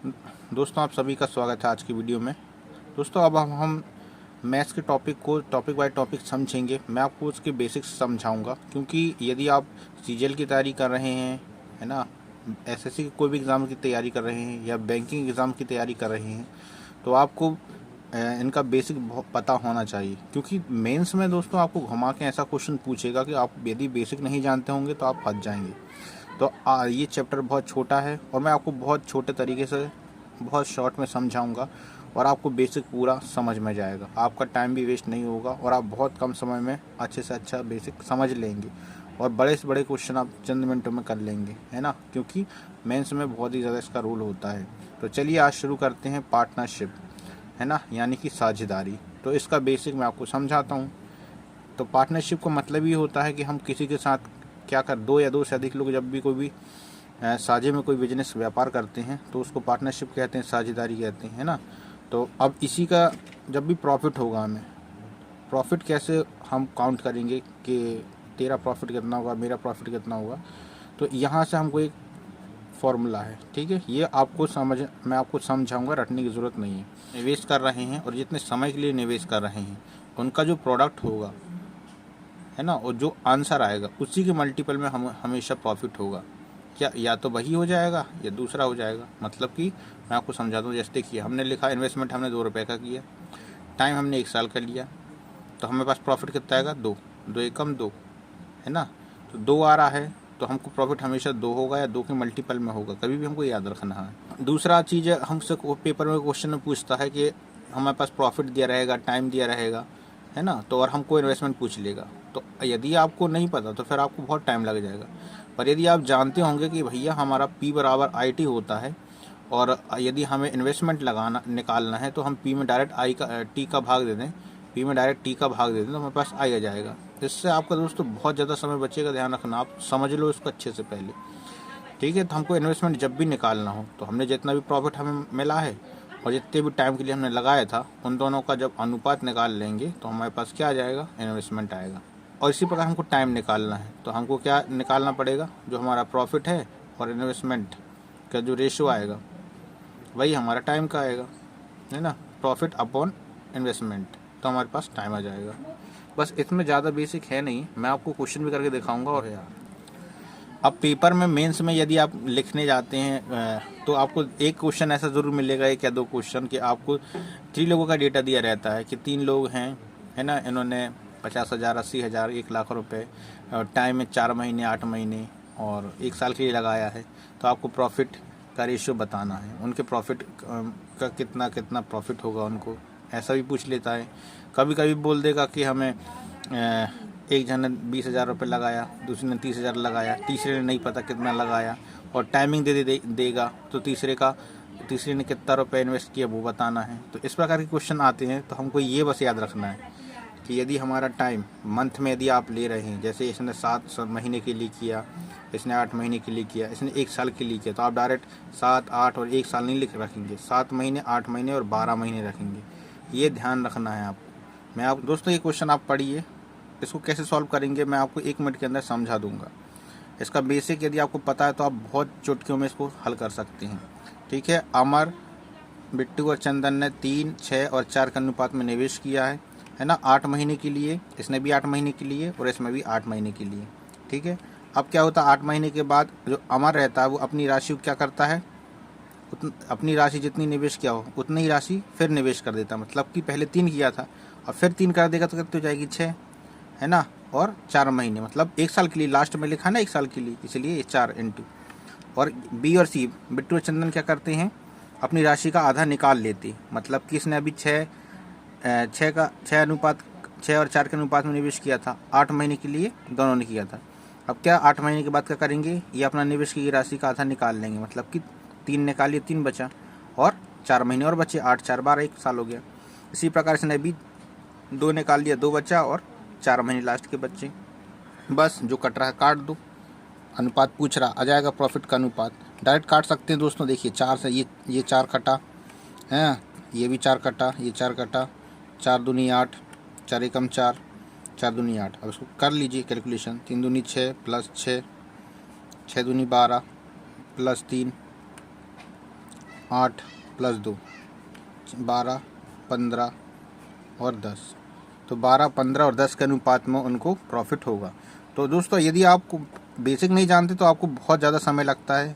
दोस्तों आप सभी का स्वागत है आज की वीडियो में। दोस्तों अब हम मैथ्स के टॉपिक को टॉपिक बाय टॉपिक समझेंगे। मैं आपको उसके बेसिक्स समझाऊंगा, क्योंकि यदि आप सीजीएल की तैयारी कर रहे हैं, है ना, एसएससी की कोई भी एग्ज़ाम की तैयारी कर रहे हैं या बैंकिंग एग्ज़ाम की तैयारी कर रहे हैं, तो आपको इनका बेसिक पता होना चाहिए। क्योंकि मेंस में दोस्तों आपको घुमा के ऐसा क्वेश्चन पूछेगा कि आप यदि बेसिक नहीं जानते होंगे तो आप फंस जाएंगे। तो ये चैप्टर बहुत छोटा है और मैं आपको बहुत छोटे तरीके से बहुत शॉर्ट में समझाऊंगा और आपको बेसिक पूरा समझ में जाएगा। आपका टाइम भी वेस्ट नहीं होगा और आप बहुत कम समय में अच्छे से अच्छा बेसिक समझ लेंगे और बड़े से बड़े क्वेश्चन आप चंद मिनटों में कर लेंगे, है ना, क्योंकि मेंस में बहुत ही ज़्यादा इसका रोल होता है। तो चलिए आज शुरू करते हैं पार्टनरशिप, है ना, यानी कि साझेदारी। तो इसका बेसिक मैं आपको समझाता हूँ। तो पार्टनरशिप का मतलब ये होता है कि हम किसी के साथ क्या कर, दो या दो से अधिक लोग जब भी कोई भी साझे में कोई बिजनेस व्यापार करते हैं तो उसको पार्टनरशिप कहते हैं, साझेदारी कहते हैं, है ना। तो अब इसी का जब भी प्रॉफिट होगा, हमें प्रॉफिट कैसे हम काउंट करेंगे कि तेरा प्रॉफिट कितना होगा, मेरा प्रॉफिट कितना होगा, तो यहाँ से हमको एक फॉर्मूला है, ठीक है। ये आपको मैं आपको समझाऊंगा, रटने की ज़रूरत नहीं है। निवेश कर रहे हैं और जितने समय के लिए निवेश कर रहे हैं उनका जो प्रोडक्ट होगा, है ना, और जो आंसर आएगा उसी के मल्टीपल में हम हमेशा प्रॉफिट होगा। क्या या तो वही हो जाएगा या दूसरा हो जाएगा। मतलब कि मैं आपको समझा दूँ। जैसे देखिए, हमने लिखा इन्वेस्टमेंट हमने 2 रुपये का किया, टाइम हमने 1 साल का लिया, तो हमें पास प्रॉफिट कितना आएगा, 2, 2 एकम 2, है ना। तो 2 आ रहा है तो हमको प्रॉफिट हमेशा 2 होगा या 2 के मल्टीपल में होगा, कभी भी हमको याद रखना है। दूसरा चीज़ हमसे पेपर में क्वेश्चन में पूछता है कि हमारे पास प्रॉफिट दिया रहेगा, टाइम दिया रहेगा, है ना, तो और हमको इन्वेस्टमेंट पूछ लेगा। तो यदि आपको नहीं पता तो फिर आपको बहुत टाइम लग जाएगा। पर यदि आप जानते होंगे कि भैया हमारा P बराबर IT होता है और यदि हमें इन्वेस्टमेंट निकालना है तो हम P में डायरेक्ट T का भाग दे दें, P में डायरेक्ट T का भाग दे दें तो हमारे पास I आ जाएगा। इससे आपका दोस्तों बहुत ज़्यादा समय बचेगा। ध्यान रखना, आप समझ लो इसको अच्छे से पहले, ठीक है। तो हमको इन्वेस्टमेंट जब भी निकालना हो तो हमने जितना भी प्रॉफिट हमें मिला है और जितने भी टाइम के लिए हमने लगाया था उन दोनों का जब अनुपात निकाल लेंगे तो हमारे पास क्या आ जाएगा, इन्वेस्टमेंट आएगा। और इसी प्रकार हमको टाइम निकालना है तो हमको क्या निकालना पड़ेगा, जो हमारा प्रॉफिट है और इन्वेस्टमेंट का जो रेशो आएगा वही हमारा टाइम का आएगा, है ना। प्रॉफिट अपॉन इन्वेस्टमेंट, तो हमारे पास टाइम आ जाएगा। बस इसमें ज़्यादा बेसिक है नहीं, मैं आपको क्वेश्चन भी करके दिखाऊंगा। और यार अब पेपर में मेंस में यदि आप लिखने जाते हैं तो आपको एक क्वेश्चन ऐसा ज़रूर मिलेगा, एक या दो क्वेश्चन, कि आपको 3 लोगों का डेटा दिया रहता है कि 3 लोग हैं, है ना, इन्होंने 50,000, 80,000, 1 लाख रुपए, और टाइम में 4 महीने, 8 महीने और 1 साल के लिए लगाया है। तो आपको प्रॉफिट का रेशियो बताना है, उनके प्रॉफिट का कितना कितना प्रॉफिट होगा उनको, ऐसा भी पूछ लेता है। कभी कभी बोल देगा कि हमें एक जन ने 20,000 रुपये लगाया, दूसरे ने 30,000 लगाया, तीसरे ने नहीं पता कितना लगाया और टाइमिंग देगा तो तीसरे ने कितना रुपये इन्वेस्ट किया वो बताना है। तो इस प्रकार के क्वेश्चन आते हैं। तो हमको ये बस याद रखना है कि यदि हमारा टाइम मंथ में यदि आप ले रहे हैं, जैसे इसने 7 महीने के लिए किया, इसने 8 महीने के लिए किया, इसने 1 साल के लिए किया, तो आप डायरेक्ट 7, 8 और 1 साल नहीं लिख रखेंगे, 7 महीने, 8 महीने और 12 महीने रखेंगे। ये ध्यान रखना है आपको। मैं आप दोस्तों ये क्वेश्चन आप पढ़िए, इसको कैसे सॉल्व करेंगे मैं आपको 1 मिनट के अंदर समझा दूंगा। इसका बेसिक यदि आपको पता है तो आप बहुत चुटकियों में इसको हल कर सकते हैं, ठीक है। अमर, बिट्टू और चंदन ने 3, 6 और 4 के अनुपात में निवेश किया है ना, 8 महीने के लिए। इसने भी 8 महीने के लिए और इसमें भी 8 महीने के लिए, ठीक है। अब क्या होता है, 8 महीने के बाद जो अमर रहता है वो अपनी राशि को क्या करता है, अपनी राशि जितनी निवेश किया हो उतनी ही राशि फिर निवेश कर देता है। मतलब कि पहले 3 किया था और फिर 3 कर देगा तो कितनी हो जाएगी, 6, है ना, और 4 महीने, मतलब 1 साल के लिए, लास्ट में लिखा ना 1 साल के लिए, इसलिए 4 इंटू। और बी और सी, बिट्टू और चंदन क्या करते हैं, अपनी राशि का आधा निकाल लेते। मतलब कि इसने अभी 6 अनुपात 6 और 4 के अनुपात में निवेश किया था, 8 महीने के लिए दोनों ने किया था। अब क्या 8 महीने के बाद क्या करेंगे, ये अपना निवेश की राशि का आधा निकाल लेंगे। मतलब कि 3 निकालिए, 3 बचा और 4 महीने और बचे, 8, 4, 12, 1 साल हो गया। इसी प्रकार से भी 2 निकाल लिया, 2 बचा और 4 महीने लास्ट के बच्चे। बस जो कट रहा है काट दो, अनुपात पूछ रहा, आ जाएगा प्रॉफिट का अनुपात। डायरेक्ट काट सकते हैं दोस्तों। देखिए 4 से ये 4 कटा है, ये भी 4 कटा, ये 4 कटा, 4 दूनी 8, 4 एकम 4, 4 दूनी 8। अब इसको कर लीजिए कैलकुलेशन, 3 दूनी 6 प्लस 6, 6 दूनी 12 प्लस 3 8 + 2 12, 15 और 10। तो 12, 15 और 10 के अनुपात में उनको प्रॉफिट होगा। तो दोस्तों यदि आपको बेसिक नहीं जानते तो आपको बहुत ज़्यादा समय लगता है,